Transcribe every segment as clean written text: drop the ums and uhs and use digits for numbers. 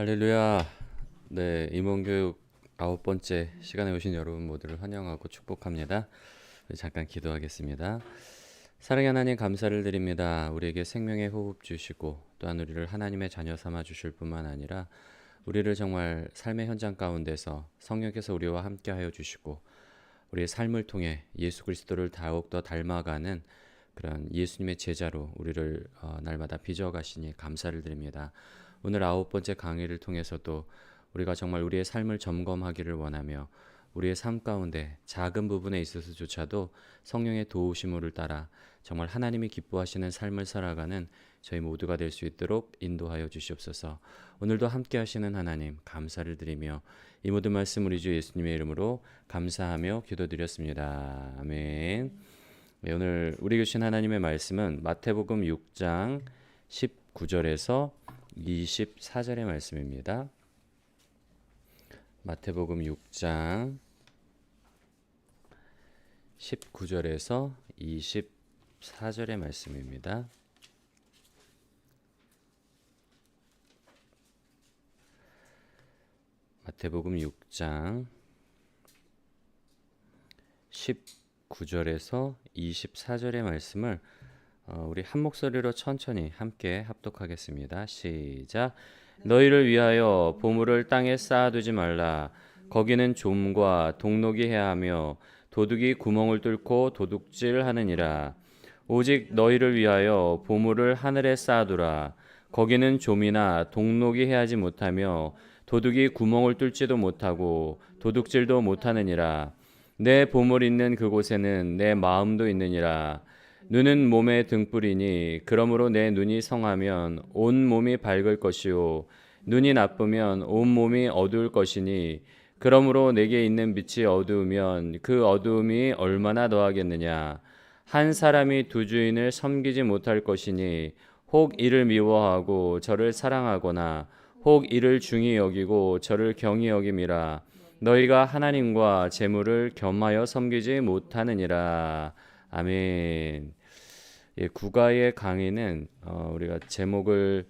할렐루야. 네, 임원교육 9번째 시간에 오신 여러분 모두를 환영하고 축복합니다. 잠깐 기도하겠습니다. 사랑의 하나님 감사를 드립니다. 우리에게 생명의 호흡 주시고 또한 우리를 하나님의 자녀 삼아 주실 뿐만 아니라 우리를 정말 삶의 현장 가운데서 성령께서 우리와 함께 하여 주시고 우리의 삶을 통해 예수 그리스도를 더욱더 닮아가는 그런 예수님의 제자로 우리를 날마다 빚어가시니 감사를 드립니다. 오늘 9번째 강의를 통해서도 우리가 정말 우리의 삶을 점검하기를 원하며 우리의 삶 가운데 작은 부분에 있어서조차도 성령의 도우심을 따라 정말 하나님이 기뻐하시는 삶을 살아가는 저희 모두가 될 수 있도록 인도하여 주시옵소서. 오늘도 함께 하시는 하나님 감사를 드리며 이 모든 말씀 우리 주 예수님의 이름으로 감사하며 기도드렸습니다. 아멘. 네, 오늘 우리 주신 하나님의 말씀은 마태복음 6장 19절에서 24절의 말씀입니다. 마태복음 6장 19절에서 24절의 말씀입니다. 마태복음 6장 19절에서 24절의 말씀을 우리 한 목소리로 천천히 함께 합독하겠습니다. 시작. 너희를 위하여 보물을 땅에 쌓아두지 말라. 거기는 좀과 동록이 해하며 도둑이 구멍을 뚫고 도둑질하느니라. 오직 너희를 위하여 보물을 하늘에 쌓아두라. 거기는 좀이나 동록이 해하지 못하며 도둑이 구멍을 뚫지도 못하고 도둑질도 못하느니라. 내 보물 있는 그곳에는 내 마음도 있느니라. 눈은 몸의 등불이니 그러므로 내 눈이 성하면 온 몸이 밝을 것이요 눈이 나쁘면 온 몸이 어두울 것이니 그러므로 내게 있는 빛이 어두우면 그 어두움이 얼마나 더하겠느냐. 한 사람이 두 주인을 섬기지 못할 것이니 혹 이를 미워하고 저를 사랑하거나 혹 이를 중히 여기고 저를 경히 여김이라. 너희가 하나님과 재물을 겸하여 섬기지 못하느니라. 아멘. 예, 국가의 강의는 우리가 제목을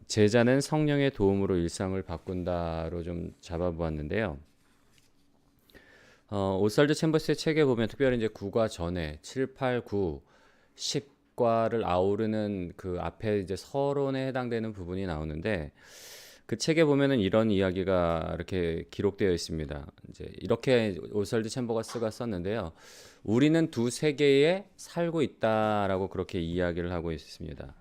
제자는 성령의 도움으로 일상을 바꾼다로 좀 잡아보았는데요. 오살드 챔버스의 책에 보면 특별히 이제 9과 전에 7, 8, 9, 10과를 아우르는 그 앞에 이제 서론에 해당되는 부분이 나오는데 그 책에 보면은 이런 이야기가 이렇게 기록되어 있습니다. 이제 이렇게 오살드 챔버스가 썼는데요. 우리는 두 세계에 살고 있다라고 그렇게 이야기를 하고 있습니다.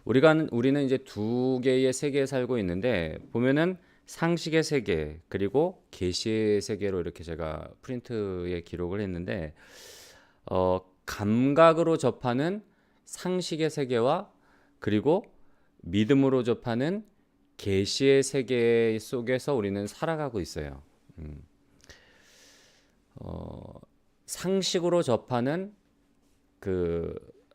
우리는 이제 두 개의 세계에 살고 있는데 보면은 상식의 세계 그리고 계시의 세계로 이렇게 제가 프린트에 기록을 했는데 감각으로 접하는 상식의 세계와 그리고 믿음으로 접하는 계시의 세계 속에서 우리는 살아가고 있어요. 상식으로 접하는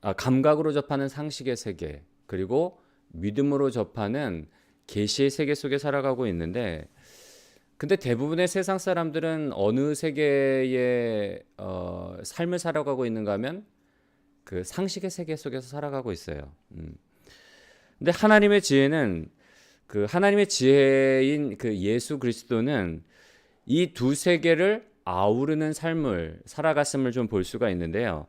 감각으로 접하는 상식의 세계 그리고 믿음으로 접하는 계시의 세계 속에 살아가고 있는데 근데 대부분의 세상 사람들은 어느 세계의 삶을 살아가고 있는가 하면 그 상식의 세계 속에서 살아가고 있어요. 근데 하나님의 지혜는 그 하나님의 지혜인 그 예수 그리스도는 이 두 세계를 아우르는 삶을 살아갔음을 좀 볼 수가 있는데요.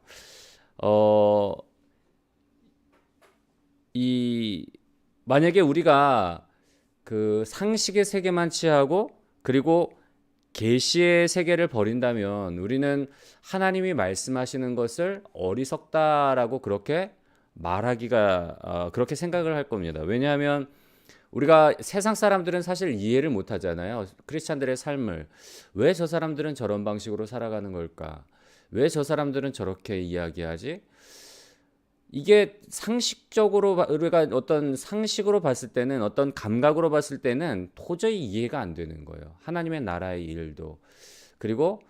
만약에 우리가 그 상식의 세계만 취하고 그리고 계시의 세계를 버린다면 우리는 하나님이 말씀하시는 것을 어리석다라고 그렇게 말하기가 그렇게 생각을 할 겁니다. 왜냐하면 우리가 세상 사람들은 사실 이해를 못 하잖아요. 크리스찬들의 삶을. 왜 저 사람들은 저런 방식으로 살아가는 걸까? 왜 저 사람들은 저렇게 이야기하지? 이게 상식적으로 우리가 어떤 상식으로 봤을 때는 어떤 감각으로 봤을 때는 도저히 이해가 안 되는 거예요. 하나님의 나라의 일도. 그리고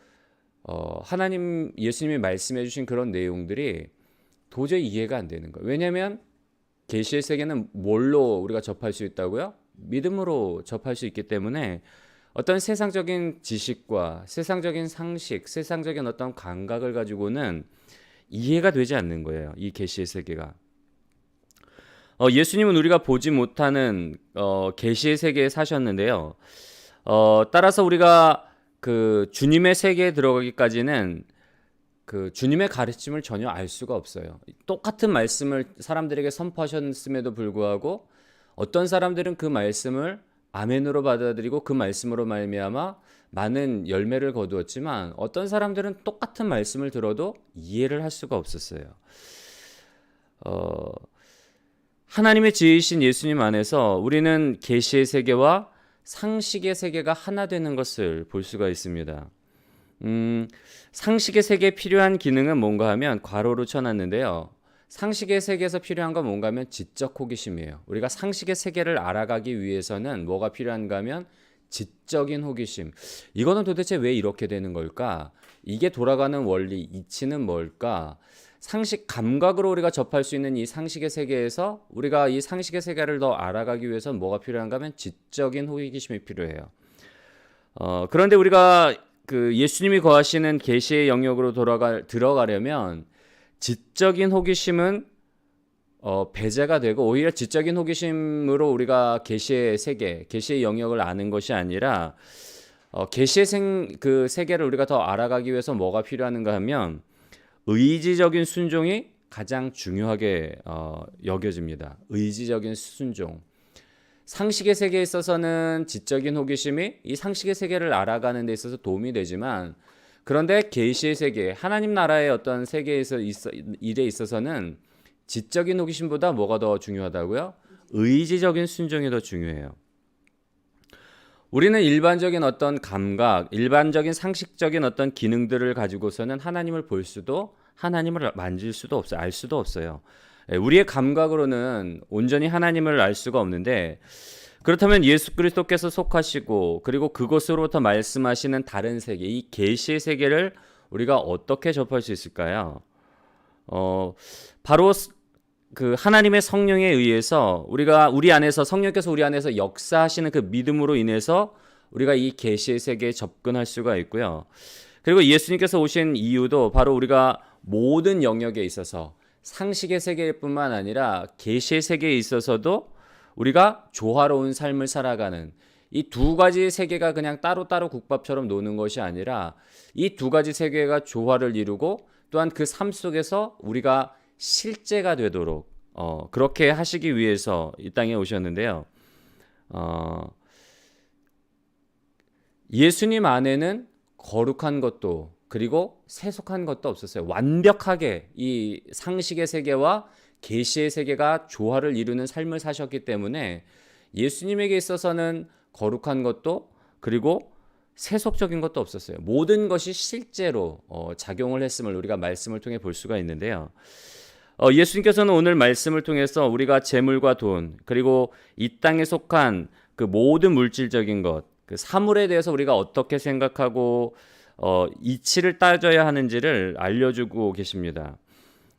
하나님 예수님이 말씀해 주신 그런 내용들이 도저히 이해가 안 되는 거예요. 왜냐하면 계시의 세계는 뭘로 우리가 접할 수 있다고요? 믿음으로 접할 수 있기 때문에 어떤 세상적인 지식과 세상적인 상식, 세상적인 어떤 감각을 가지고는 이해가 되지 않는 거예요. 이 계시의 세계가. 예수님은 우리가 보지 못하는 계시의 세계에 사셨는데요. 따라서 우리가 그 주님의 세계에 들어가기까지는 그 주님의 가르침을 전혀 알 수가 없어요. 똑같은 말씀을 사람들에게 선포하셨음에도 불구하고 어떤 사람들은 그 말씀을 아멘으로 받아들이고 그 말씀으로 말미암아 많은 열매를 거두었지만 어떤 사람들은 똑같은 말씀을 들어도 이해를 할 수가 없었어요. 하나님의 지으신 예수님 안에서 우리는 계시의 세계와 상식의 세계가 하나 되는 것을 볼 수가 있습니다. 상식의 세계에 필요한 기능은 뭔가 하면 괄호로 쳐놨는데요. 상식의 세계에서 필요한 건 뭔가 하면 지적 호기심이에요. 우리가 상식의 세계를 알아가기 위해서는 뭐가 필요한가 하면 지적인 호기심. 이거는 도대체 왜 이렇게 되는 걸까? 이게 돌아가는 원리, 이치는 뭘까? 상식 감각으로 우리가 접할 수 있는 이 상식의 세계에서 우리가 이 상식의 세계를 더 알아가기 위해서는 뭐가 필요한가 하면 지적인 호기심이 필요해요. 그런데 우리가 그 예수님이 거하시는 계시의 영역으로 들어가려면 지적인 호기심은 배제가 되고 오히려 지적인 호기심으로 우리가 계시의 세계, 계시의 영역을 아는 것이 아니라 계시의 그 세계를 우리가 더 알아가기 위해서 뭐가 필요한가 하면 의지적인 순종이 가장 중요하게 여겨집니다. 의지적인 순종. 상식의 세계에 있어서는 지적인 호기심이 이 상식의 세계를 알아가는 데 있어서 도움이 되지만 그런데 계시의 세계, 하나님 나라의 어떤 세계에서 일에 있어서는 지적인 호기심보다 뭐가 더 중요하다고요? 의지적인 순종이 더 중요해요. 우리는 일반적인 어떤 감각, 일반적인 상식적인 어떤 기능들을 가지고서는 하나님을 볼 수도 하나님을 만질 수도 없어요. 알 수도 없어요. 우리의 감각으로는 온전히 하나님을 알 수가 없는데 그렇다면 예수 그리스도께서 속하시고 그리고 그것으로부터 말씀하시는 다른 세계, 이 계시의 세계를 우리가 어떻게 접할 수 있을까요? 바로 그 하나님의 성령에 의해서 우리 안에서 성령께서 우리 안에서 역사하시는 그 믿음으로 인해서 우리가 이 계시의 세계에 접근할 수가 있고요. 그리고 예수님께서 오신 이유도 바로 우리가 모든 영역에 있어서 상식의 세계뿐만 아니라 계시의 세계에 있어서도 우리가 조화로운 삶을 살아가는 이 두 가지 세계가 그냥 따로따로 국밥처럼 노는 것이 아니라 이 두 가지 세계가 조화를 이루고 또한 그 삶 속에서 우리가 실제가 되도록 그렇게 하시기 위해서 이 땅에 오셨는데요. 예수님 안에는 거룩한 것도 그리고 세속한 것도 없었어요. 완벽하게 이 상식의 세계와 계시의 세계가 조화를 이루는 삶을 사셨기 때문에 예수님에게 있어서는 거룩한 것도 그리고 세속적인 것도 없었어요. 모든 것이 실제로 작용을 했음을 우리가 말씀을 통해 볼 수가 있는데요. 예수님께서는 오늘 말씀을 통해서 우리가 재물과 돈 그리고 이 땅에 속한 그 모든 물질적인 것, 그 사물에 대해서 우리가 어떻게 생각하고 이치를 따져야 하는지를 알려주고 계십니다.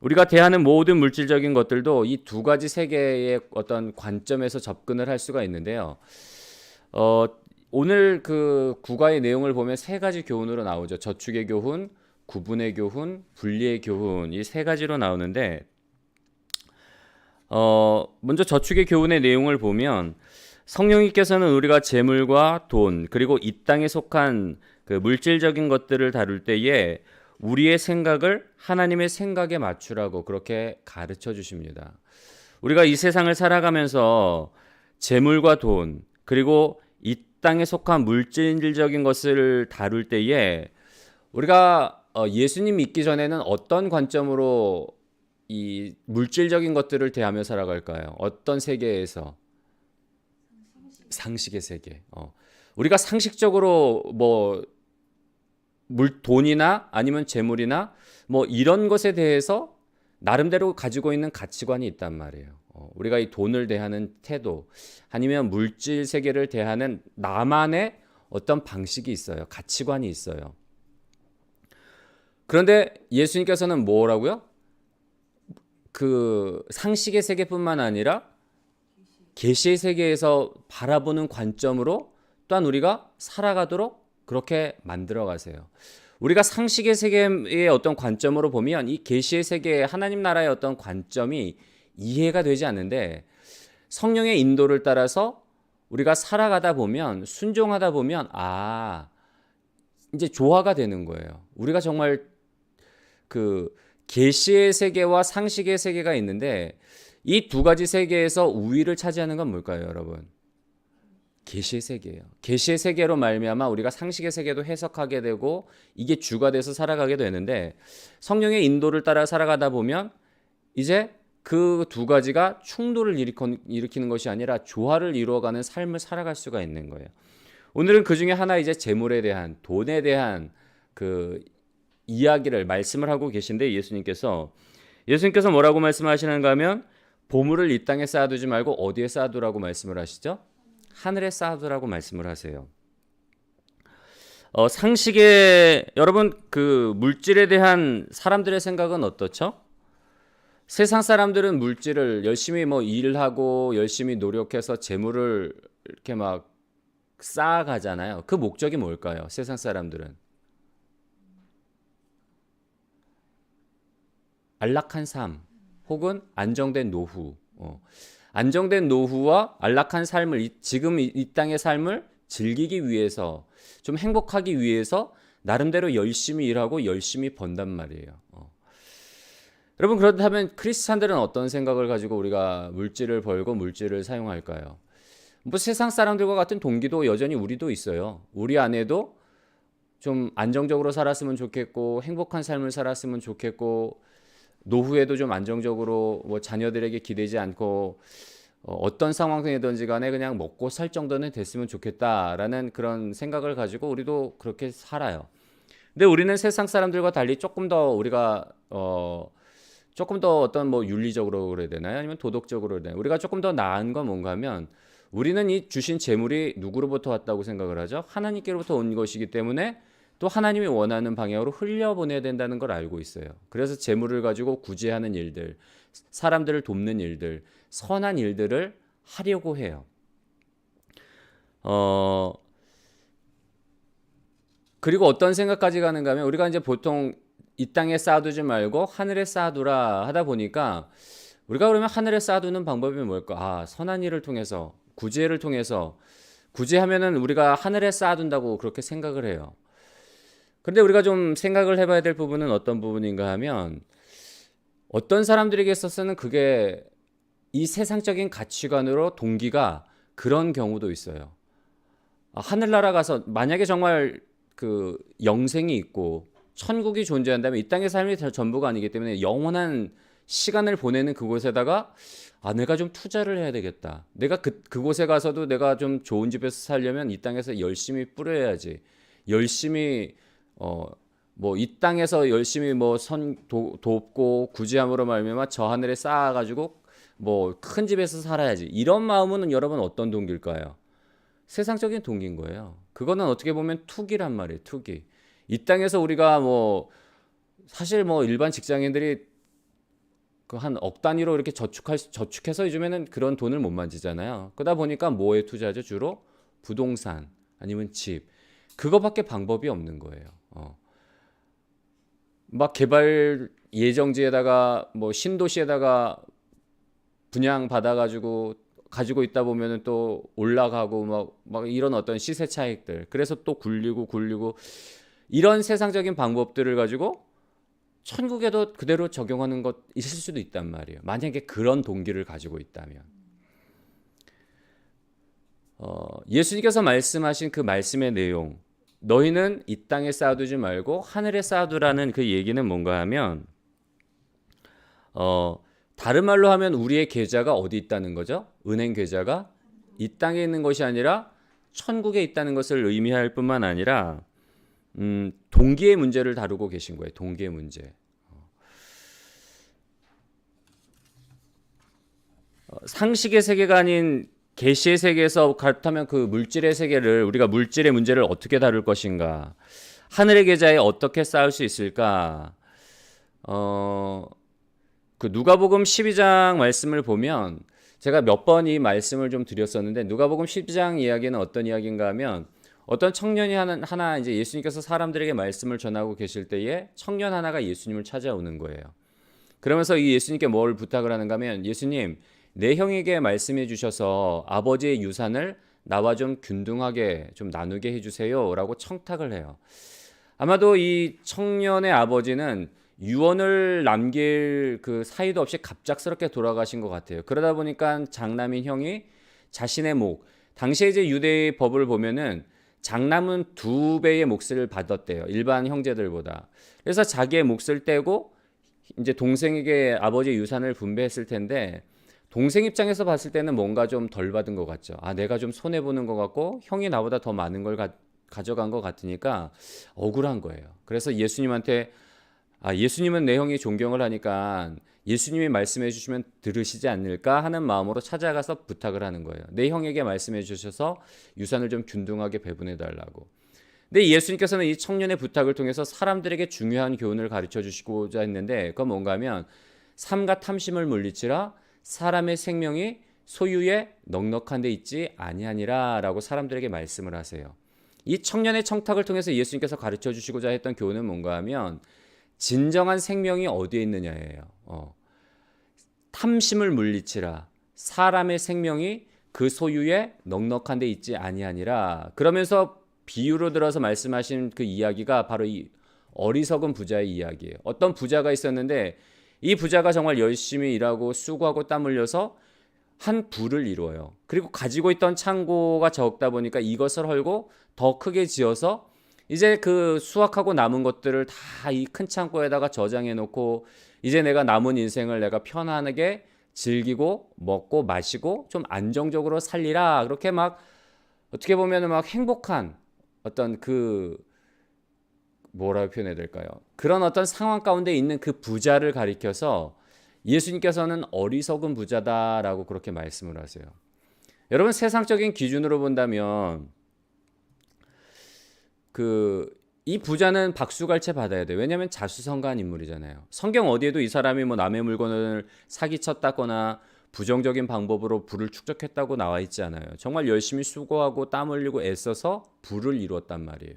우리가 대하는 모든 물질적인 것들도 이 두 가지 세계의 어떤 관점에서 접근을 할 수가 있는데요. 오늘 그 국가의 내용을 보면 세 가지 교훈으로 나오죠. 저축의 교훈, 구분의 교훈, 분리의 교훈 이 세 가지로 나오는데 먼저 저축의 교훈의 내용을 보면 성령님께서는 우리가 재물과 돈 그리고 이 땅에 속한 그 물질적인 것들을 다룰 때에 우리의 생각을 하나님의 생각에 맞추라고 그렇게 가르쳐 주십니다. 우리가 이 세상을 살아가면서 재물과 돈 그리고 이 땅에 속한 물질적인 것을 다룰 때에 우리가 예수님 믿기 전에는 어떤 관점으로 이 물질적인 것들을 대하며 살아갈까요? 어떤 세계에서? 상식의 세계. 우리가 상식적으로 뭐 돈이나 아니면 재물이나 뭐 이런 것에 대해서 나름대로 가지고 있는 가치관이 있단 말이에요. 우리가 이 돈을 대하는 태도 아니면 물질 세계를 대하는 나만의 어떤 방식이 있어요. 가치관이 있어요. 그런데 예수님께서는 뭐라고요? 그 상식의 세계뿐만 아니라 계시의 세계에서 바라보는 관점으로 또한 우리가 살아가도록 그렇게 만들어 가세요. 우리가 상식의 세계의 어떤 관점으로 보면 이 계시의 세계의 하나님 나라의 어떤 관점이 이해가 되지 않는데 성령의 인도를 따라서 우리가 살아가다 보면, 순종하다 보면 이제 조화가 되는 거예요. 우리가 정말 그 계시의 세계와 상식의 세계가 있는데 이 두 가지 세계에서 우위를 차지하는 건 뭘까요, 여러분? 계시의 세계예요. 계시의 세계로 말미암아 우리가 상식의 세계도 해석하게 되고 이게 주가 돼서 살아가게 되는데, 성령의 인도를 따라 살아가다 보면 이제 그 두 가지가 충돌을 일으키는 것이 아니라 조화를 이루어가는 삶을 살아갈 수가 있는 거예요. 오늘은 그 중에 하나, 이제 재물에 대한, 돈에 대한 그 이야기를 말씀을 하고 계신데, 예수님께서 뭐라고 말씀하시는가 하면 보물을 이 땅에 쌓아두지 말고 어디에 쌓아두라고 말씀을 하시죠? 하늘에 쌓아두라고 말씀을 하세요. 상식에, 여러분 그 물질에 대한 사람들의 생각은 어떻죠? 세상 사람들은 물질을 열심히 일하고 열심히 노력해서 재물을 이렇게 막 쌓아가잖아요. 그 목적이 뭘까요? 세상 사람들은 안락한 삶 혹은 안정된 노후, 안정된 노후와 안락한 삶을, 지금 이 땅의 삶을 즐기기 위해서, 좀 행복하기 위해서 나름대로 열심히 일하고 열심히 번단 말이에요. 여러분, 그렇다면 크리스찬들은 어떤 생각을 가지고 우리가 물질을 벌고 물질을 사용할까요? 세상 사람들과 같은 동기도 여전히 우리도 있어요. 우리 안에도 좀 안정적으로 살았으면 좋겠고 행복한 삶을 살았으면 좋겠고 노후에도 좀 안정적으로 자녀들에게 기대지 않고 어떤 상황이든지 간에 그냥 먹고 살 정도는 됐으면 좋겠다라는 그런 생각을 가지고 우리도 그렇게 살아요. 근데 우리는 세상 사람들과 달리 조금 더 우리가 조금 더 어떤 윤리적으로 그래야 되나요? 아니면 도덕적으로 그래야 되나요? 우리가 조금 더 나은 건 뭔가 하면, 우리는 이 주신 재물이 누구로부터 왔다고 생각을 하죠? 하나님께로부터 온 것이기 때문에 또 하나님이 원하는 방향으로 흘려보내야 된다는 걸 알고 있어요. 그래서 재물을 가지고 구제하는 일들, 사람들을 돕는 일들, 선한 일들을 하려고 해요. 그리고 어떤 생각까지 가는가 하면, 우리가 이제 보통 이 땅에 쌓아두지 말고 하늘에 쌓아두라 하다 보니까, 우리가 그러면 하늘에 쌓아두는 방법이 뭘까? 선한 일을 통해서, 구제를 통해서, 구제하면은 우리가 하늘에 쌓아둔다고 그렇게 생각을 해요. 그런데 우리가 좀 생각을 해봐야 될 부분은 어떤 부분인가 하면, 어떤 사람들에게 있어서는 그게 이 세상적인 가치관으로 동기가 그런 경우도 있어요. 하늘나라 가서 만약에 정말 그 영생이 있고 천국이 존재한다면 이 땅의 삶이 전부가 아니기 때문에 영원한 시간을 보내는 그곳에다가 내가 좀 투자를 해야 되겠다. 내가 그곳에 가서도 내가 좀 좋은 집에서 살려면 이 땅에서 열심히 뿌려야지. 열심히 이 땅에서 열심히 돕고 구제함으로 말미암아 저 하늘에 쌓아가지고 큰 집에서 살아야지. 이런 마음은 여러분 어떤 동기일까요? 세상적인 동기인 거예요. 그거는 어떻게 보면 투기란 말이에요. 투기. 이 땅에서 우리가 사실 일반 직장인들이 그 한 억 단위로 이렇게 저축해서 요즘에는 그런 돈을 못 만지잖아요. 그러다 보니까 뭐에 투자하죠? 주로 부동산 아니면 집. 그거밖에 방법이 없는 거예요. 막 개발 예정지에다가 신도시에다가 분양 받아가지고 가지고 있다 보면은 또 올라가고 막 이런 어떤 시세 차익들. 그래서 또 굴리고 이런 세상적인 방법들을 가지고 천국에도 그대로 적용하는 것 있을 수도 있단 말이에요. 만약에 그런 동기를 가지고 있다면. 예수님께서 말씀하신 그 말씀의 내용, 너희는 이 땅에 쌓아두지 말고 하늘에 쌓아두라는 그 얘기는 뭔가 하면, 다른 말로 하면 우리의 계좌가 어디 있다는 거죠? 은행 계좌가 이 땅에 있는 것이 아니라 천국에 있다는 것을 의미할 뿐만 아니라 동기의 문제를 다루고 계신 거예요. 동기의 문제. 상식의 세계가 아닌 계시의 세계에서 그렇다면 그 물질의 세계를, 우리가 물질의 문제를 어떻게 다룰 것인가? 하늘의 계좌에 어떻게 쌓을 수 있을까? 그 누가복음 12장 말씀을 보면, 제가 몇 번 이 말씀을 좀 드렸었는데, 누가복음 12장 이야기는 어떤 이야기인가 하면, 어떤 청년이 하나 이제 예수님께서 사람들에게 말씀을 전하고 계실 때에 청년 하나가 예수님을 찾아오는 거예요. 그러면서 이 예수님께 뭘 부탁을 하는가 하면, 예수님, 내 형에게 말씀해 주셔서 아버지의 유산을 나와 좀 균등하게 좀 나누게 해주세요 라고 청탁을 해요. 아마도 이 청년의 아버지는 유언을 남길 그 사이도 없이 갑작스럽게 돌아가신 것 같아요. 그러다 보니까 장남인 형이 자신의 목, 당시에 이제 유대의 법을 보면은 장남은 2배의 몫을 받았대요. 일반 형제들보다. 그래서 자기의 몫을 떼고 이제 동생에게 아버지의 유산을 분배했을 텐데, 동생 입장에서 봤을 때는 뭔가 좀 덜 받은 것 같죠. 아, 내가 좀 손해 보는 것 같고 형이 나보다 더 많은 걸 가져간 것 같으니까 억울한 거예요. 그래서 예수님한테, 예수님은 내 형이 존경을 하니까 예수님이 말씀해 주시면 들으시지 않을까 하는 마음으로 찾아가서 부탁을 하는 거예요. 내 형에게 말씀해 주셔서 유산을 좀 균등하게 배분해 달라고. 근데 예수님께서는 이 청년의 부탁을 통해서 사람들에게 중요한 교훈을 가르쳐 주시고자 했는데, 그건 뭔가 하면 삼가 탐심을 물리치라 사람의 생명이 소유에 넉넉한 데 있지 아니하니라 라고 사람들에게 말씀을 하세요. 이 청년의 청탁을 통해서 예수님께서 가르쳐 주시고자 했던 교훈은 뭔가 하면 진정한 생명이 어디에 있느냐예요. 탐심을 물리치라 사람의 생명이 그 소유에 넉넉한 데 있지 아니하니라. 그러면서 비유로 들어서 말씀하신 그 이야기가 바로 이 어리석은 부자의 이야기예요. 어떤 부자가 있었는데 이 부자가 정말 열심히 일하고 수고하고 땀 흘려서 한 부를 이루어요. 그리고 가지고 있던 창고가 적다 보니까 이것을 헐고 더 크게 지어서 이제 그 수확하고 남은 것들을 다 이 큰 창고에다가 저장해 놓고 이제 내가 남은 인생을 내가 편안하게 즐기고 먹고 마시고 좀 안정적으로 살리라. 그렇게 막 어떻게 보면은 막 행복한 어떤 그 뭐라고 표현해야 될까요? 그런 어떤 상황 가운데 있는 그 부자를 가리켜서 예수님께서는 어리석은 부자다라고 그렇게 말씀을 하세요. 여러분, 세상적인 기준으로 본다면 이 부자는 박수갈채 받아야 돼요. 왜냐하면 자수성가한 인물이잖아요. 성경 어디에도 이 사람이 뭐 남의 물건을 사기쳤다거나 부정적인 방법으로 부를 축적했다고 나와 있지 않아요. 정말 열심히 수고하고 땀 흘리고 애써서 부를 이루었단 말이에요.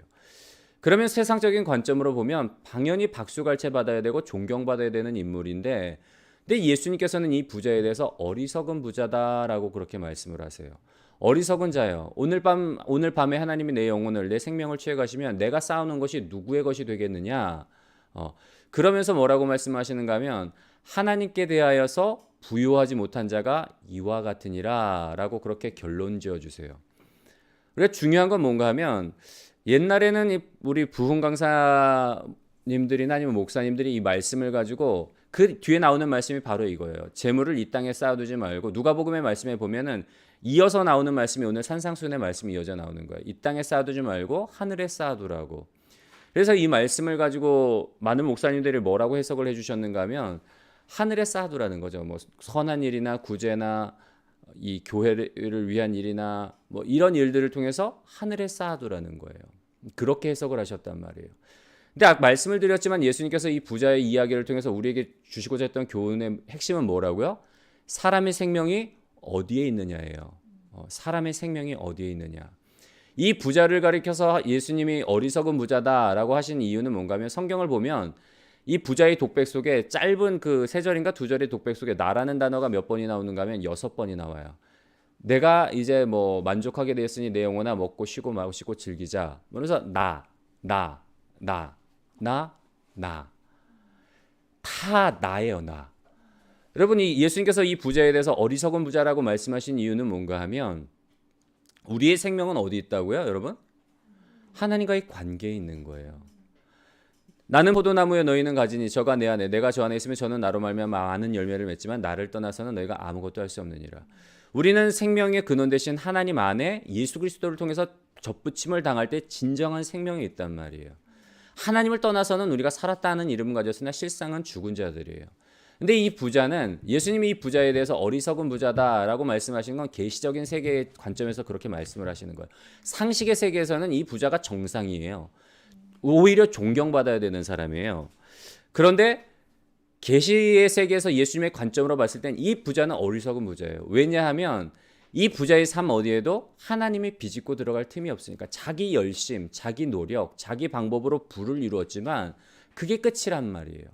그러면 세상적인 관점으로 보면 당연히 박수갈채 받아야 되고 존경받아야 되는 인물인데, 근데 예수님께서는 이 부자에 대해서 어리석은 부자다라고 그렇게 말씀을 하세요. 어리석은 자요. 오늘 밤에 하나님이 내 영혼을 내 생명을 취해 가시면 내가 쌓아놓은 것이 누구의 것이 되겠느냐. 그러면서 뭐라고 말씀하시는가 하면 하나님께 대하여서 부요하지 못한 자가 이와 같으니라 라고 그렇게 결론 지어주세요. 그래, 중요한 건 뭔가 하면 옛날에는 우리 부흥 강사님들이나 아니면 목사님들이 이 말씀을 가지고 그 뒤에 나오는 말씀이 바로 이거예요. 재물을 이 땅에 쌓아두지 말고, 누가복음의 말씀에 보면은 이어서 나오는 말씀이 오늘 산상수훈의 말씀이 이어져 나오는 거예요. 이 땅에 쌓아두지 말고 하늘에 쌓아두라고. 그래서 이 말씀을 가지고 많은 목사님들이 뭐라고 해석을 해주셨는가 하면 하늘에 쌓아두라는 거죠. 뭐 선한 일이나 구제나 이 교회를 위한 일이나 뭐 이런 일들을 통해서 하늘에 쌓아두라는 거예요. 그렇게 해석을 하셨단 말이에요. 근데 말씀을 드렸지만 예수님께서 이 부자의 이야기를 통해서 우리에게 주시고자 했던 교훈의 핵심은 뭐라고요? 사람의 생명이 어디에 있느냐예요. 사람의 생명이 어디에 있느냐. 이 부자를 가리켜서 예수님이 어리석은 부자다라고 하신 이유는 뭔가 하면 성경을 보면 이 부자의 독백 속에 짧은 그 3절인가 2절의 독백 속에 나라는 단어가 몇 번이 나오는가 하면 6번이 나와요. 내가 이제 뭐 만족하게 되었으니 내 영혼아 먹고 쉬고 마시고 즐기자. 그래서 나. 다 나예요, 나. 여러분이 예수님께서 이 부자에 대해서 어리석은 부자라고 말씀하신 이유는 뭔가 하면 우리의 생명은 어디 있다고요, 여러분? 하나님과의 관계에 있는 거예요. 나는 포도나무에 너희는 가지니 저가 내 안에 내가 저 안에 있으면 저는 나로 말미암아 많은 열매를 맺지만 나를 떠나서는 너희가 아무것도 할 수 없느니라. 우리는 생명의 근원 되신 하나님 안에 예수 그리스도를 통해서 접붙임을 당할 때 진정한 생명이 있단 말이에요. 하나님을 떠나서는 우리가 살았다는 이름을 가졌으나 실상은 죽은 자들이에요. 근데 이 부자는 예수님이 이 부자에 대해서 어리석은 부자다라고 말씀하신 건 계시적인 세계의 관점에서 그렇게 말씀을 하시는 거예요. 상식의 세계에서는 이 부자가 정상이에요. 오히려 존경받아야 되는 사람이에요. 그런데 계시의 세계에서 예수님의 관점으로 봤을 땐 이 부자는 어리석은 부자예요. 왜냐하면 이 부자의 삶 어디에도 하나님이 비집고 들어갈 틈이 없으니까 자기 열심, 자기 노력, 자기 방법으로 부를 이루었지만 그게 끝이란 말이에요.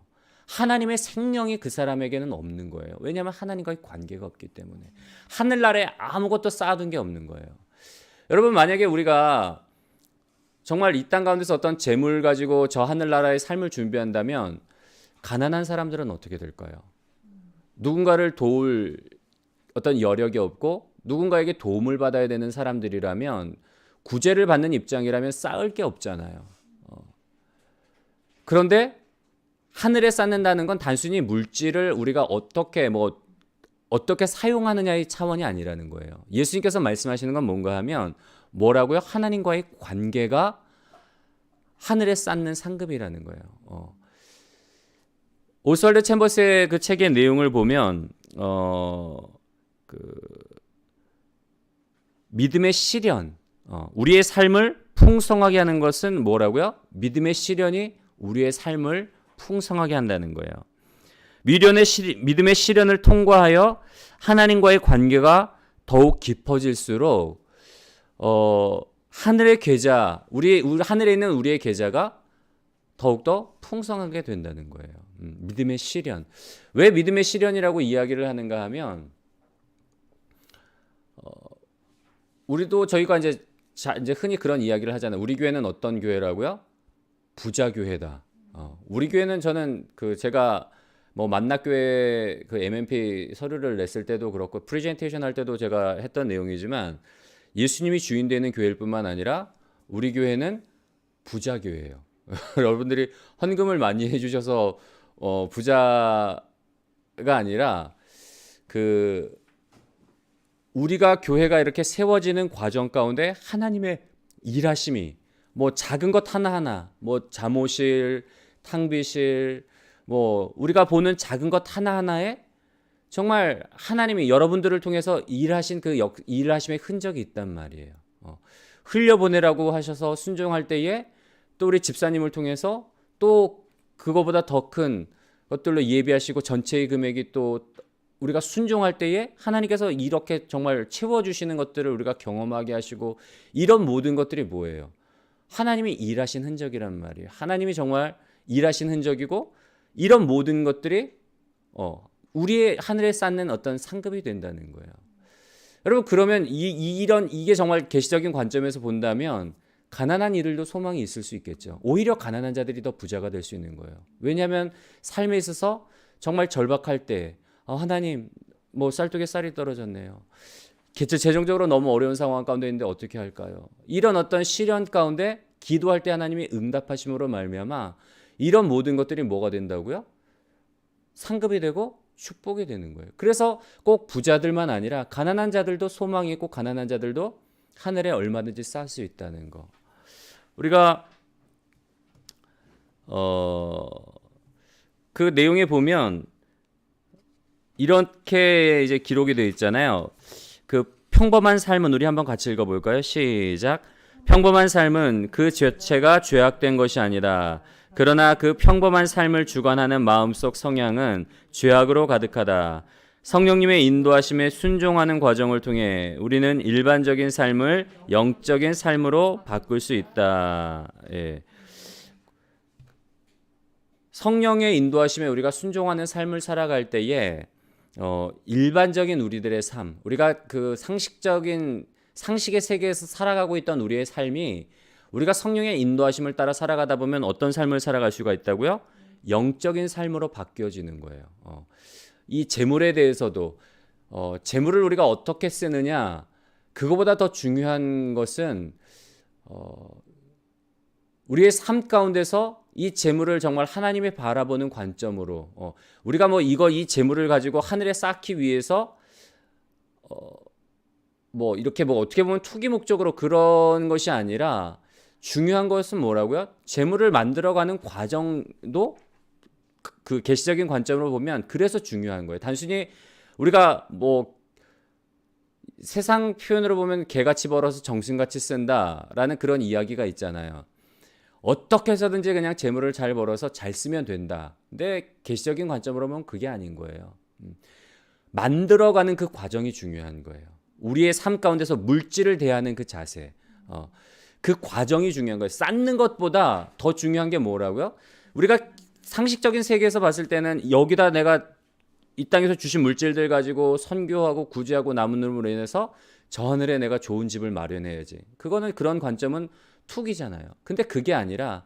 하나님의 생명이 그 사람에게는 없는 거예요. 왜냐하면 하나님과의 관계가 없기 때문에. 하늘나라에 아무것도 쌓아둔 게 없는 거예요. 여러분, 만약에 우리가 정말 이 땅 가운데서 어떤 재물 가지고 저 하늘나라의 삶을 준비한다면 가난한 사람들은 어떻게 될까요? 누군가를 도울 어떤 여력이 없고 누군가에게 도움을 받아야 되는 사람들이라면, 구제를 받는 입장이라면 쌓을 게 없잖아요. 그런데 하늘에 쌓는다는 건 단순히 물질을 우리가 어떻게 사용하느냐의 차원이 아니라는 거예요. 예수님께서 말씀하시는 건 뭔가 하면 뭐라고요? 하나님과의 관계가 하늘에 쌓는 상급이라는 거예요. 오스왈드 챔버스의 그 책의 내용을 보면 믿음의 시련, 우리의 삶을 풍성하게 하는 것은 뭐라고요? 믿음의 시련이 우리의 삶을 풍성하게 한다는 거예요. 믿음의 시련을 통과하여 하나님과의 관계가 더욱 깊어질수록 하늘의 계좌, 하늘에 있는 우리의 계좌가 더욱더 풍성하게 된다는 거예요. 믿음의 시련. 왜 믿음의 시련이라고 이야기를 하는가 하면, 우리도 저희가 이제 흔히 그런 이야기를 하잖아요. 우리 교회는 어떤 교회라고요? 부자 교회다. 우리 교회는 저는 제가 만나교회 MMP 서류를 냈을 때도 그렇고 프레젠테이션 할 때도 제가 했던 내용이지만, 예수님이 주인 되는 교회일 뿐만 아니라 우리 교회는 부자 교회예요. 여러분들이 헌금을 많이 해주셔서 부자가 아니라 우리가 교회가 이렇게 세워지는 과정 가운데 하나님의 일하심이 작은 것 하나하나, 잠옷실, 탕비실, 우리가 보는 작은 것 하나하나에 정말 하나님이 여러분들을 통해서 일하신 일하심의 흔적이 있단 말이에요. 흘려보내라고 하셔서 순종할 때에 또 우리 집사님을 통해서 또 그거보다 더 큰 것들로 예비하시고 전체의 금액이 또 우리가 순종할 때에 하나님께서 이렇게 정말 채워주시는 것들을 우리가 경험하게 하시고, 이런 모든 것들이 뭐예요? 하나님이 일하신 흔적이란 말이에요. 하나님이 정말 일하신 흔적이고, 이런 모든 것들이 우리의 하늘에 쌓는 어떤 상급이 된다는 거예요. 여러분, 그러면 이게 정말 계시적인 관점에서 본다면 가난한 이들도 소망이 있을 수 있겠죠. 오히려 가난한 자들이 더 부자가 될 수 있는 거예요. 왜냐하면 삶에 있어서 정말 절박할 때 하나님, 쌀독에 쌀이 떨어졌네요. 재정적으로 너무 어려운 상황 가운데 있는데 어떻게 할까요? 이런 어떤 시련 가운데 기도할 때 하나님이 응답하심으로 말미암아 이런 모든 것들이 뭐가 된다고요? 상급이 되고 축복이 되는 거예요. 그래서 꼭 부자들만 아니라 가난한 자들도 소망이 있고, 가난한 자들도 하늘에 얼마든지 쌓을 수 있다는 거. 우리가 그 내용에 보면 이렇게 이제 기록이 되어 있잖아요. 평범한 삶은, 우리 한번 같이 읽어볼까요? 시작. 평범한 삶은 그 죄체가 죄악된 것이 아니다. 그러나 그 평범한 삶을 주관하는 마음속 성향은 죄악으로 가득하다. 성령님의 인도하심에 순종하는 과정을 통해 우리는 일반적인 삶을 영적인 삶으로 바꿀 수 있다. 예. 성령의 인도하심에 우리가 순종하는 삶을 살아갈 때에 일반적인 우리들의 삶, 우리가 상식의 세계에서 살아가고 있던 우리의 삶이, 우리가 성령의 인도하심을 따라 살아가다 보면 어떤 삶을 살아갈 수가 있다고요? 영적인 삶으로 바뀌어지는 거예요. 이 재물에 대해서도 재물을 우리가 어떻게 쓰느냐, 그거보다 더 중요한 것은 우리의 삶 가운데서 이 재물을 정말 하나님이 바라보는 관점으로, 우리가 이 재물을 가지고 하늘에 쌓기 위해서 이렇게 어떻게 보면 투기 목적으로 그런 것이 아니라, 중요한 것은 뭐라고요? 재물을 만들어가는 과정도 그 계시적인 관점으로 보면 그래서 중요한 거예요. 단순히 우리가 세상 표현으로 보면 개같이 벌어서 정신같이 쓴다라는 그런 이야기가 있잖아요. 어떻게 해서든지 그냥 재물을 잘 벌어서 잘 쓰면 된다. 근데 계시적인 관점으로 보면 그게 아닌 거예요. 만들어가는 그 과정이 중요한 거예요. 우리의 삶 가운데서 물질을 대하는 그 자세, 그 과정이 중요한 거예요. 쌓는 것보다 더 중요한 게 뭐라고요? 우리가 상식적인 세계에서 봤을 때는 여기다 내가 이 땅에서 주신 물질들 가지고 선교하고 구제하고 나눔으로 인해서 저 하늘에 내가 좋은 집을 마련해야지. 그거는 그런 관점은 툭이잖아요. 근데 그게 아니라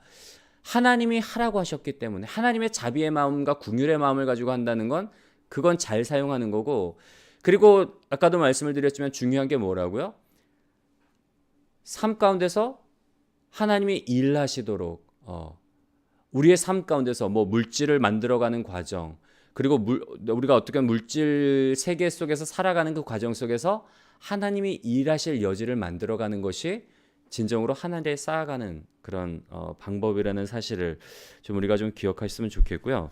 하나님이 하라고 하셨기 때문에 하나님의 자비의 마음과 긍휼의 마음을 가지고 한다는 건 그건 잘 사용하는 거고, 그리고 아까도 말씀을 드렸지만 중요한 게 뭐라고요? 삶 가운데서 하나님이 일하시도록 우리의 삶 가운데서 뭐 물질을 만들어가는 과정, 그리고 우리가 어떻게 물질 세계 속에서 살아가는 그 과정 속에서 하나님이 일하실 여지를 만들어가는 것이 진정으로 하늘에 쌓아가는 그런 방법이라는 사실을 좀 우리가 좀 기억하셨으면 좋겠고요.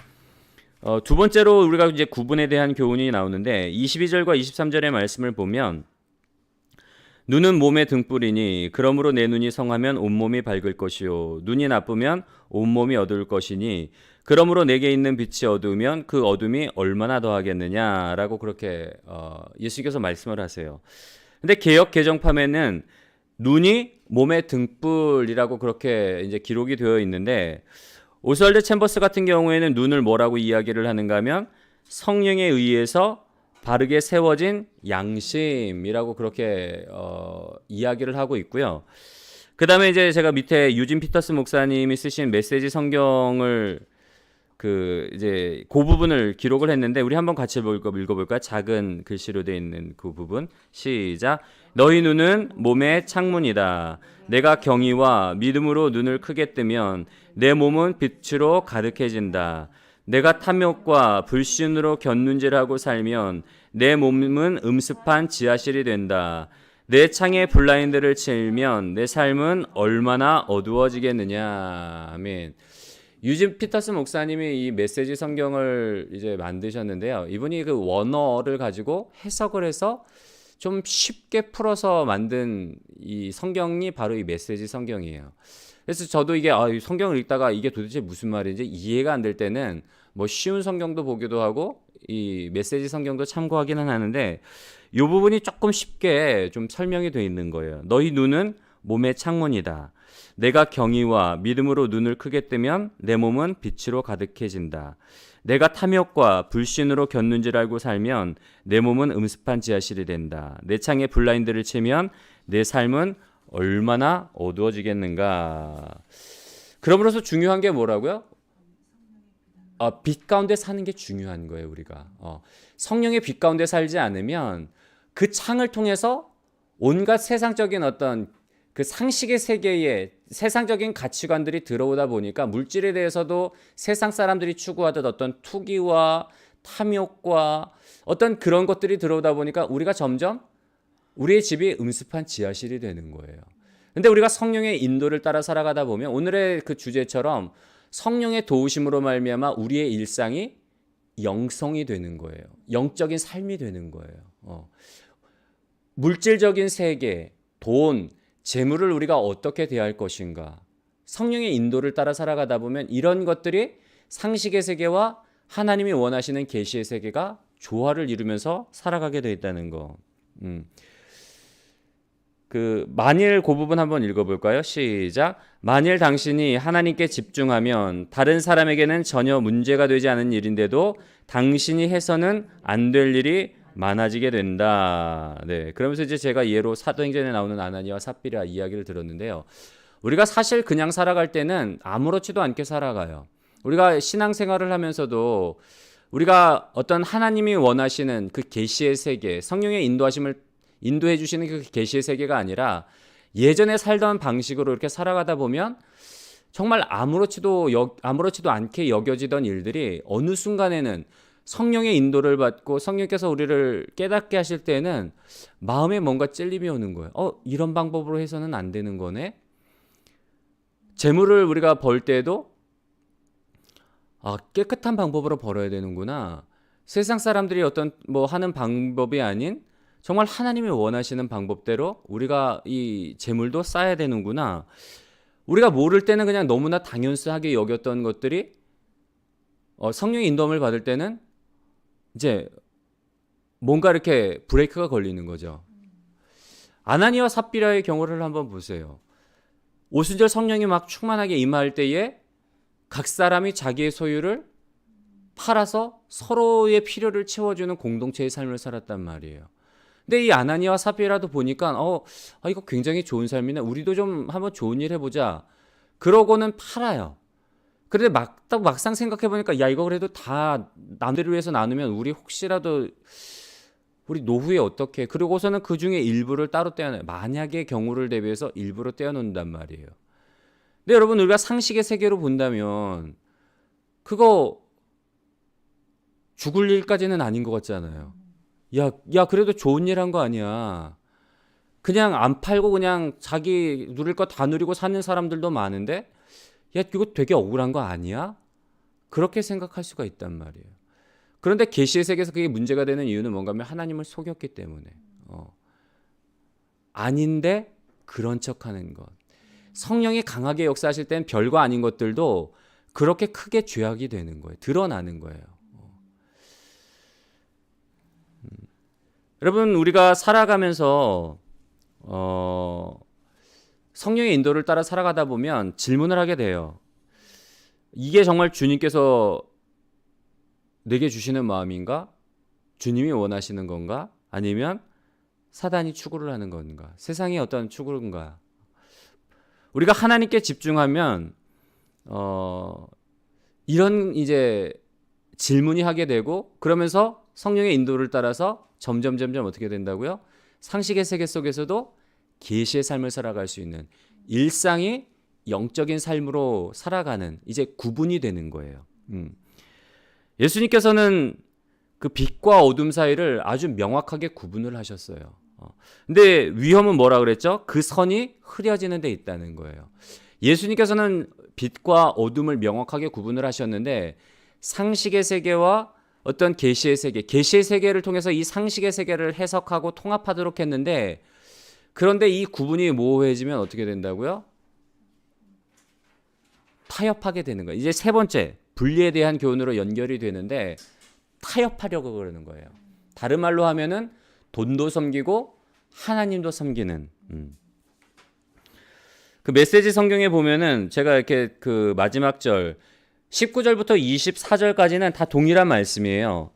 두 번째로 우리가 이제 구분에 대한 교훈이 나오는데 22절과 23절의 말씀을 보면 눈은 몸의 등불이니 그러므로 내 눈이 성하면 온몸이 밝을 것이요 눈이 나쁘면 온몸이 어두울 것이니 그러므로 내게 있는 빛이 어두우면 그 어둠이 얼마나 더하겠느냐라고 그렇게 예수께서 말씀을 하세요. 근데 개역 개정판에는 눈이 몸의 등불이라고 그렇게 이제 기록이 되어 있는데, 오스왈드 챔버스 같은 경우에는 눈을 뭐라고 이야기를 하는가 하면 성령에 의해서 바르게 세워진 양심이라고 그렇게 이야기를 하고 있고요. 그 다음에 이제 제가 밑에 유진 피터스 목사님이 쓰신 메시지 성경을 그 부분을 기록을 했는데 우리 한번 같이 읽어볼까요? 작은 글씨로 되어 있는 그 부분. 시작. 너희 눈은 몸의 창문이다. 내가 경의와 믿음으로 눈을 크게 뜨면 내 몸은 빛으로 가득해진다. 내가 탐욕과 불신으로 곁눈질하고 살면 내 몸은 음습한 지하실이 된다. 내 창에 블라인드를 치면 내 삶은 얼마나 어두워지겠느냐. 아멘. 유진 피터스 목사님이 이 메시지 성경을 이제 만드셨는데요. 이분이 그 원어를 가지고 해석을 해서 좀 쉽게 풀어서 만든 이 성경이 바로 이 메시지 성경이에요. 그래서 저도 이게 성경을 읽다가 이게 도대체 무슨 말인지 이해가 안 될 때는 뭐 쉬운 성경도 보기도 하고 이 메시지 성경도 참고하기는 하는데 이 부분이 조금 쉽게 좀 설명이 되어 있는 거예요. 너희 눈은 몸의 창문이다. 내가 경의와 믿음으로 눈을 크게 뜨면 내 몸은 빛으로 가득해진다. 내가 탐욕과 불신으로 곁눈질 알고 살면 내 몸은 음습한 지하실이 된다. 내 창에 블라인드를 치면 내 삶은 얼마나 어두워지겠는가. 그러므로서 중요한 게 뭐라고요? 빛 가운데 사는 게 중요한 거예요. 우리가 성령의 빛 가운데 살지 않으면 그 창을 통해서 온갖 세상적인 어떤 그 상식의 세계에 세상적인 가치관들이 들어오다 보니까 물질에 대해서도 세상 사람들이 추구하던 어떤 투기와 탐욕과 어떤 그런 것들이 들어오다 보니까 우리가 점점 우리의 집이 음습한 지하실이 되는 거예요. 근데 우리가 성령의 인도를 따라 살아가다 보면 오늘의 그 주제처럼 성령의 도우심으로 말미암아 우리의 일상이 영성이 되는 거예요. 영적인 삶이 되는 거예요. 물질적인 세계, 돈, 재물을 우리가 어떻게 대할 것인가. 성령의 인도를 따라 살아가다 보면 이런 것들이 상식의 세계와 하나님이 원하시는 계시의 세계가 조화를 이루면서 살아가게 되어 있다는 거. 만일 그 부분 한번 읽어볼까요? 시작. 만일 당신이 하나님께 집중하면 다른 사람에게는 전혀 문제가 되지 않은 일인데도 당신이 해서는 안 될 일이 많아지게 된다. 네, 그러면서 이제 제가 예로 사도행전에 나오는 아나니아와 삽비라 이야기를 들었는데요. 우리가 사실 그냥 살아갈 때는 아무렇지도 않게 살아가요. 우리가 신앙생활을 하면서도 우리가 어떤 하나님이 원하시는 그 계시의 세계, 성령의 인도하심을 인도해 주시는 그 계시의 세계가 아니라 예전에 살던 방식으로 이렇게 살아가다 보면 정말 아무렇지도 않게 여겨지던 일들이 어느 순간에는 성령의 인도를 받고 성령께서 우리를 깨닫게 하실 때는 마음에 뭔가 찔림이 오는 거예요. 이런 방법으로 해서는 안 되는 거네. 재물을 우리가 벌 때도 깨끗한 방법으로 벌어야 되는구나. 세상 사람들이 어떤 뭐 하는 방법이 아닌 정말 하나님이 원하시는 방법대로 우리가 이 재물도 쌓아야 되는구나. 우리가 모를 때는 그냥 너무나 당연하게 여겼던 것들이 성령의 인도함을 받을 때는 이제 뭔가 이렇게 브레이크가 걸리는 거죠. 아나니아와 삽비라의 경우를 한번 보세요. 오순절 성령이 막 충만하게 임할 때에 각 사람이 자기의 소유를 팔아서 서로의 필요를 채워주는 공동체의 삶을 살았단 말이에요. 근데 이 아나니아와 삽비라도 보니까 이거 굉장히 좋은 삶이네. 우리도 좀 한번 좋은 일 해보자. 그러고는 팔아요. 그런데 막상 생각해보니까 야 이거 그래도 다 남들을 위해서 나누면 우리 혹시라도 우리 노후에 어떻게 그러고서는 그 중에 일부를 따로 떼어내요. 만약의 경우를 대비해서 일부러 떼어놓는단 말이에요. 근데 여러분 우리가 상식의 세계로 본다면 그거 죽을 일까지는 아닌 것 같잖아요. 야 그래도 좋은 일 한 거 아니야. 그냥 안 팔고 그냥 자기 누릴 거 다 누리고 사는 사람들도 많은데 야 이거 되게 억울한 거 아니야? 그렇게 생각할 수가 있단 말이에요. 그런데 계시의 세계에서 그게 문제가 되는 이유는 뭔가 하면 하나님을 속였기 때문에 아닌데 그런 척하는 것. 성령이 강하게 역사하실 땐 별거 아닌 것들도 그렇게 크게 죄악이 되는 거예요. 드러나는 거예요. 여러분 우리가 살아가면서 성령의 인도를 따라 살아가다 보면 질문을 하게 돼요. 이게 정말 주님께서 내게 주시는 마음인가? 주님이 원하시는 건가? 아니면 사단이 추구를 하는 건가? 세상이 어떤 추구인가? 우리가 하나님께 집중하면 이런 이제 질문이 하게 되고 그러면서 성령의 인도를 따라서 점점 어떻게 된다고요? 상식의 세계 속에서도 계시의 삶을 살아갈 수 있는 일상이 영적인 삶으로 살아가는 이제 구분이 되는 거예요. 예수님께서는 그 빛과 어둠 사이를 아주 명확하게 구분을 하셨어요. 근데 위험은 뭐라 그랬죠? 그 선이 흐려지는 데 있다는 거예요. 예수님께서는 빛과 어둠을 명확하게 구분을 하셨는데 상식의 세계와 어떤 계시의 세계, 계시의 세계를 통해서 이 상식의 세계를 해석하고 통합하도록 했는데 그런데 이 구분이 모호해지면 어떻게 된다고요? 타협하게 되는 거예요. 이제 세 번째, 분리에 대한 교훈으로 연결이 되는데 타협하려고 그러는 거예요. 다른 말로 하면은 돈도 섬기고 하나님도 섬기는. 그 메시지 성경에 보면은 제가 이렇게 그 마지막 절 19절부터 24절까지는 다 동일한 말씀이에요.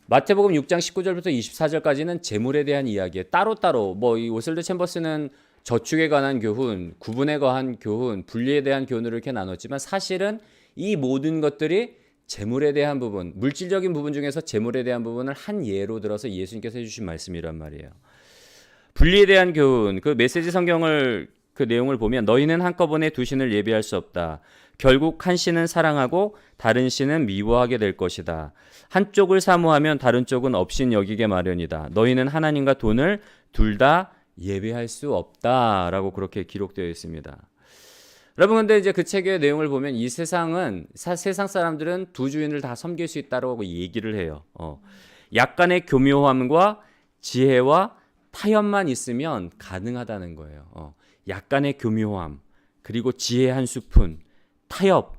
마태복음 6장 19절부터 24절까지는 재물에 대한 이야기에 따로따로 이 오슬드 챔버스는 저축에 관한 교훈, 구분에 관한 교훈, 분리에 대한 교훈으로 이렇게 나눴지만 사실은 이 모든 것들이 재물에 대한 부분, 물질적인 부분 중에서 재물에 대한 부분을 한 예로 들어서 예수님께서 해주신 말씀이란 말이에요. 분리에 대한 교훈, 그 메시지 성경을 그 내용을 보면 너희는 한꺼번에 두 신을 예비할 수 없다. 결국 한 신은 사랑하고 다른 신은 미워하게 될 것이다. 한쪽을 사모하면 다른 쪽은 업신 여기게 마련이다. 너희는 하나님과 돈을 둘 다 예배할 수 없다라고 그렇게 기록되어 있습니다. 여러분 근데 이제 그 책의 내용을 보면 이 세상 사람들은 두 주인을 다 섬길 수 있다고 얘기를 해요. 약간의 교묘함과 지혜와 타협만 있으면 가능하다는 거예요. 약간의 교묘함 그리고 지혜 한 스푼 타협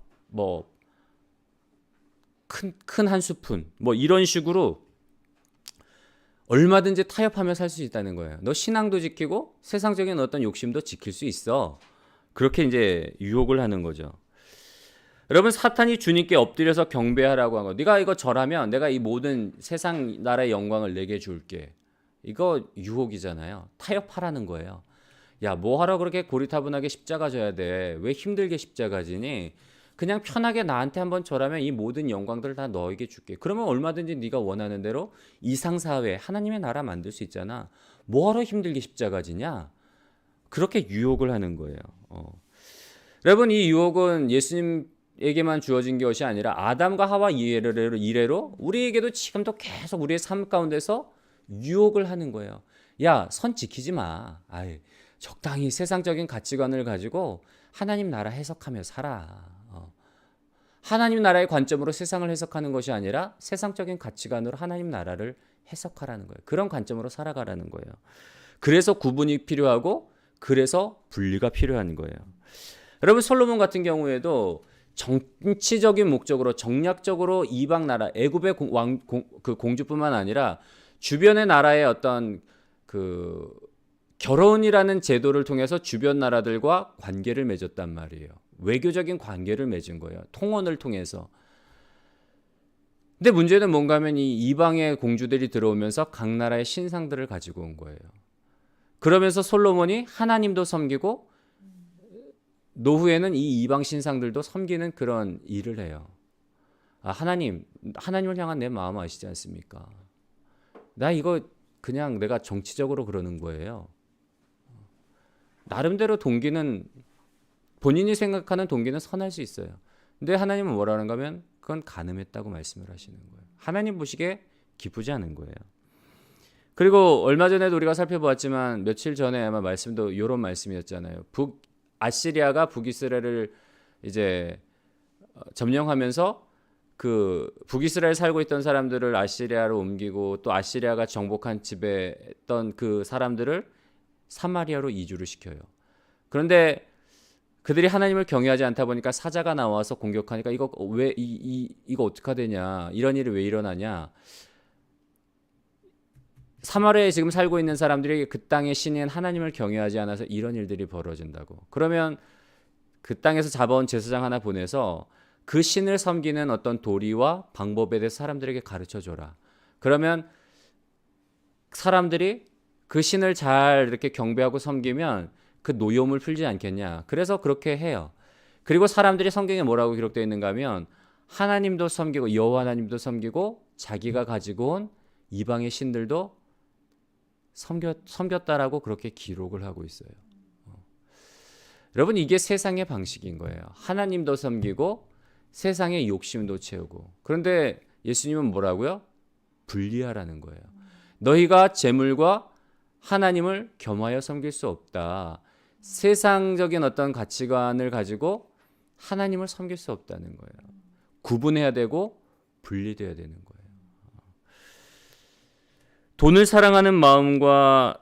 큰 한 스푼 이런 식으로 얼마든지 타협하며 살 수 있다는 거예요. 너 신앙도 지키고 세상적인 어떤 욕심도 지킬 수 있어. 그렇게 이제 유혹을 하는 거죠. 여러분 사탄이 주님께 엎드려서 경배하라고 한 거. 네가 이거 절하면 내가 이 모든 세상 나라의 영광을 내게 줄게. 이거 유혹이잖아요. 타협하라는 거예요. 야, 뭐 하러 그렇게 고리타분하게 십자가 져야 돼? 왜 힘들게 십자가 지니? 그냥 편하게 나한테 한번 절하면 이 모든 영광들을 다 너에게 줄게. 그러면 얼마든지 네가 원하는 대로 이상사회, 하나님의 나라 만들 수 있잖아. 뭐 하러 힘들게 십자가 지냐? 그렇게 유혹을 하는 거예요. 여러분 이 유혹은 예수님에게만 주어진 것이 아니라 아담과 하와 이래로 우리에게도 지금도 계속 우리의 삶 가운데서 유혹을 하는 거예요. 야, 선 지키지 마. 적당히 세상적인 가치관을 가지고 하나님 나라 해석하며 살아. 하나님 나라의 관점으로 세상을 해석하는 것이 아니라 세상적인 가치관으로 하나님 나라를 해석하라는 거예요. 그런 관점으로 살아가라는 거예요. 그래서 구분이 필요하고 그래서 분리가 필요한 거예요. 여러분 솔로몬 같은 경우에도 정치적인 목적으로 정략적으로 이방 나라 애굽의 그 공주뿐만 아니라 주변의 나라의 어떤 그 결혼이라는 제도를 통해서 주변 나라들과 관계를 맺었단 말이에요. 외교적인 관계를 맺은 거예요. 통혼을 통해서. 근데 문제는 뭔가 하면 이 이방의 공주들이 들어오면서 각 나라의 신상들을 가지고 온 거예요. 그러면서 솔로몬이 하나님도 섬기고 노후에는 이 이방 신상들도 섬기는 그런 일을 해요. 하나님을 향한 내 마음 아시지 않습니까? 나 이거 그냥 내가 정치적으로 그러는 거예요. 나름대로 동기는 본인이 생각하는 동기는 선할 수 있어요. 근데 하나님은 뭐라는가 하면 그건 간음했다고 말씀을 하시는 거예요. 하나님 보시기에 기쁘지 않은 거예요. 그리고 얼마 전에도 우리가 살펴보았지만 며칠 전에 아마 말씀도 이런 말씀이었잖아요. 아시리아가 북이스라엘을 이제 점령하면서 그 북이스라엘 살고 있던 사람들을 아시리아로 옮기고 또 아시리아가 정복한 지배했던 그 사람들을 사마리아로 이주를 시켜요. 그런데 그들이 하나님을 경외하지 않다 보니까 사자가 나와서 공격하니까 이거 왜 이거 어떻게 되냐, 이런 일이 왜 일어나냐. 사마리아에 지금 살고 있는 사람들이 그 땅의 신인 하나님을 경외하지 않아서 이런 일들이 벌어진다고. 그러면 그 땅에서 잡아온 제사장 하나 보내서 그 신을 섬기는 어떤 도리와 방법에 대해서 사람들에게 가르쳐 줘라. 그러면 사람들이 그 신을 잘 이렇게 경배하고 섬기면 그 노여움을 풀지 않겠냐. 그래서 그렇게 해요. 그리고 사람들이 성경에 뭐라고 기록되어 있는가 하면 하나님도 섬기고 여호와 하나님도 섬기고 자기가 가지고 온 이방의 신들도 섬겼다라고 그렇게 기록을 하고 있어요. 여러분, 이게 세상의 방식인 거예요. 하나님도 섬기고 세상의 욕심도 채우고. 그런데 예수님은 뭐라고요? 분리하라는 거예요. 너희가 재물과 하나님을 겸하여 섬길 수 없다. 세상적인 어떤 가치관을 가지고 하나님을 섬길 수 없다는 거예요. 구분해야 되고 분리돼야 되는 거예요. 돈을 사랑하는 마음과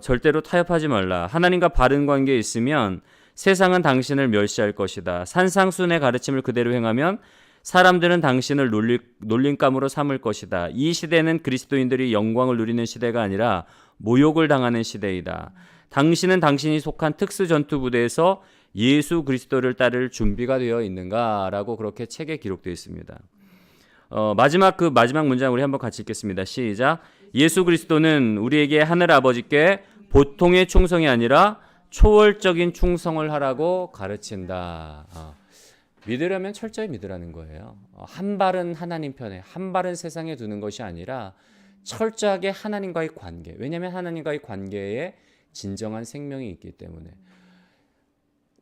절대로 타협하지 말라. 하나님과 바른 관계에 있으면 세상은 당신을 멸시할 것이다. 산상순의 가르침을 그대로 행하면 사람들은 당신을 놀림감으로 삼을 것이다. 이 시대는 그리스도인들이 영광을 누리는 시대가 아니라 모욕을 당하는 시대이다. 당신은 당신이 속한 특수전투부대에서 예수 그리스도를 따를 준비가 되어 있는가라고 그렇게 책에 기록되어 있습니다. 마지막 문장 우리 한번 같이 읽겠습니다. 시작. 예수 그리스도는 우리에게 하늘 아버지께 보통의 충성이 아니라 초월적인 충성을 하라고 가르친다. 믿으려면 철저히 믿으라는 거예요. 한 발은 하나님 편에, 한 발은 세상에 두는 것이 아니라 철저하게 하나님과의 관계. 왜냐하면 하나님과의 관계에 진정한 생명이 있기 때문에.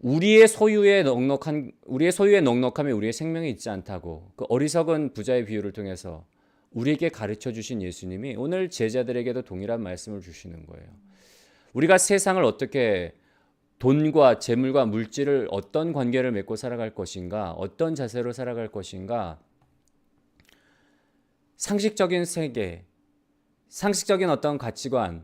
우리의 소유에 넉넉함이 우리의 생명이 있지 않다고 그 어리석은 부자의 비유를 통해서 우리에게 가르쳐 주신 예수님이 오늘 제자들에게도 동일한 말씀을 주시는 거예요. 우리가 세상을 어떻게 돈과 재물과 물질을 어떤 관계를 맺고 살아갈 것인가, 어떤 자세로 살아갈 것인가, 상식적인 세계, 상식적인 어떤 가치관이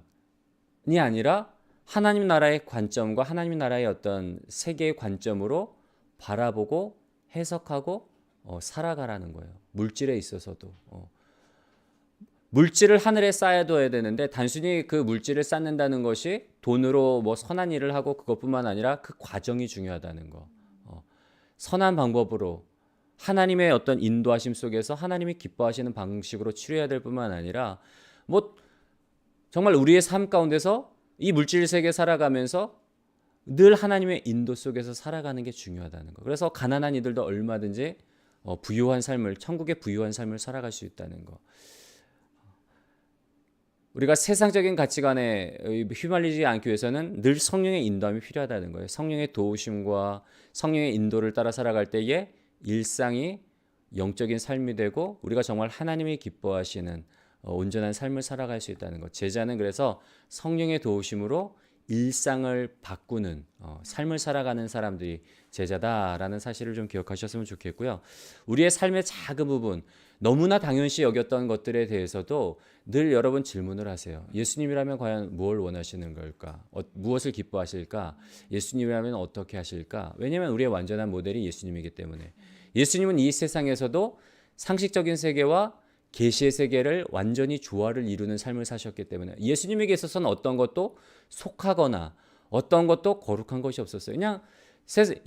아니라 하나님 나라의 관점과 하나님 나라의 어떤 세계의 관점으로 바라보고 해석하고 살아가라는 거예요. 물질에 있어서도. 물질을 하늘에 쌓아둬야 되는데 단순히 그 물질을 쌓는다는 것이 돈으로 뭐 선한 일을 하고 그것뿐만 아니라 그 과정이 중요하다는 거. 선한 방법으로 하나님의 어떤 인도하심 속에서 하나님이 기뻐하시는 방식으로 치료해야 될 뿐만 아니라 뭐 정말 우리의 삶 가운데서 이 물질 세계 살아가면서 늘 하나님의 인도 속에서 살아가는 게 중요하다는 거. 그래서 가난한 이들도 얼마든지 부유한 삶을, 천국의 부유한 삶을 살아갈 수 있다는 거. 우리가 세상적인 가치관에 휘말리지 않기 위해서는 늘 성령의 인도함이 필요하다는 거예요. 성령의 도우심과 성령의 인도를 따라 살아갈 때에 일상이 영적인 삶이 되고 우리가 정말 하나님이 기뻐하시는 온전한 삶을 살아갈 수 있다는 것. 제자는 그래서 성령의 도우심으로 일상을 바꾸는 삶을 살아가는 사람들이 제자다라는 사실을 좀 기억하셨으면 좋겠고요. 우리의 삶의 작은 부분, 너무나 당연시 여겼던 것들에 대해서도 늘 여러분 질문을 하세요. 예수님이라면 과연 무엇을 원하시는 걸까? 무엇을 기뻐하실까? 예수님이라면 어떻게 하실까? 왜냐하면 우리의 완전한 모델이 예수님이기 때문에. 예수님은 이 세상에서도 상식적인 세계와 계시의 세계를 완전히 조화를 이루는 삶을 사셨기 때문에 예수님에게 있어서는 어떤 것도 속하거나 어떤 것도 거룩한 것이 없었어요. 그냥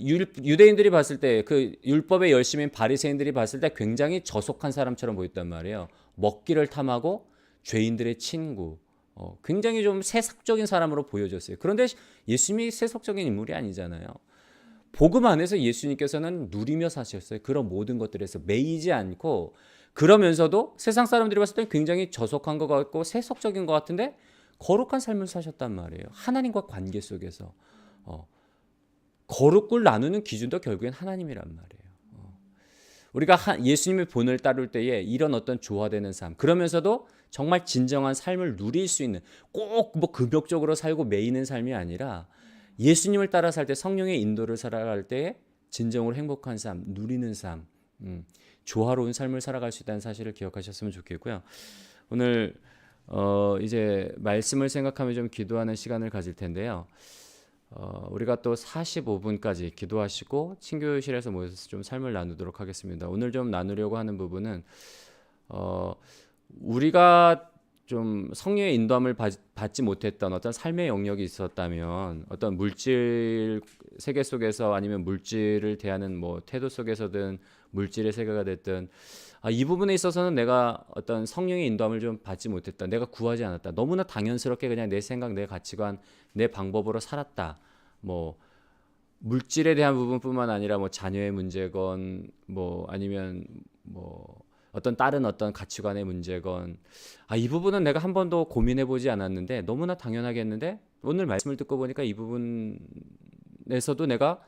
유대인들이 봤을 때 그 율법의 열심인 바리새인들이 봤을 때 굉장히 저속한 사람처럼 보였단 말이에요. 먹기를 탐하고 죄인들의 친구. 굉장히 좀 세속적인 사람으로 보여졌어요. 그런데 예수님이 세속적인 인물이 아니잖아요. 복음 안에서 예수님께서는 누리며 사셨어요. 그런 모든 것들에서 매이지 않고, 그러면서도 세상 사람들이 봤을 때 굉장히 저속한 것 같고 세속적인 것 같은데 거룩한 삶을 사셨단 말이에요. 하나님과 관계 속에서. 거룩을 나누는 기준도 결국엔 하나님이란 말이에요. 우리가 예수님의 본을 따를 때에 이런 어떤 조화되는 삶, 그러면서도 정말 진정한 삶을 누릴 수 있는, 꼭 뭐 금욕적으로 살고 매이는 삶이 아니라 예수님을 따라 살 때, 성령의 인도를 살아갈 때 진정으로 행복한 삶, 누리는 삶, 조화로운 삶을 살아갈 수 있다는 사실을 기억하셨으면 좋겠고요. 오늘 이제 말씀을 생각하며 좀 기도하는 시간을 가질 텐데요. 우리가 또 45분까지 기도하시고 친교실에서 모여서 좀 삶을 나누도록 하겠습니다. 오늘 좀 나누려고 하는 부분은 우리가 좀 성령의 인도함을 받지 못했던 어떤 삶의 영역이 있었다면, 어떤 물질 세계 속에서 아니면 물질을 대하는 뭐 태도 속에서든 물질의 세계가 됐든, 이 부분에 있어서는 내가 어떤 성령의 인도함을 좀 받지 못했다, 내가 구하지 않았다, 너무나 당연스럽게 그냥 내 생각, 내 가치관, 내 방법으로 살았다. 뭐 물질에 대한 부분뿐만 아니라 뭐 자녀의 문제건, 뭐 아니면 뭐 어떤 다른 어떤 가치관의 문제건, 이 부분은 내가 한 번도 고민해 보지 않았는데 너무나 당연하게 했는데, 오늘 말씀을 듣고 보니까 이 부분에서도 내가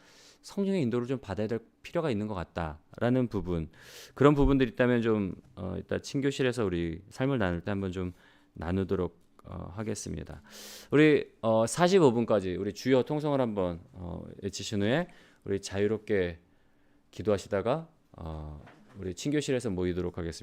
성령의 인도를 좀 받아야 될 필요가 있는 것 같다라는 부분, 그런 부분들이 있다면 좀 이따 친교실에서 우리 삶을 나눌 때 한번 좀 나누도록 하겠습니다. 우리 45분까지 우리 주여 통성을 한번 외치신 후에 우리 자유롭게 기도하시다가 우리 친교실에서 모이도록 하겠습니다.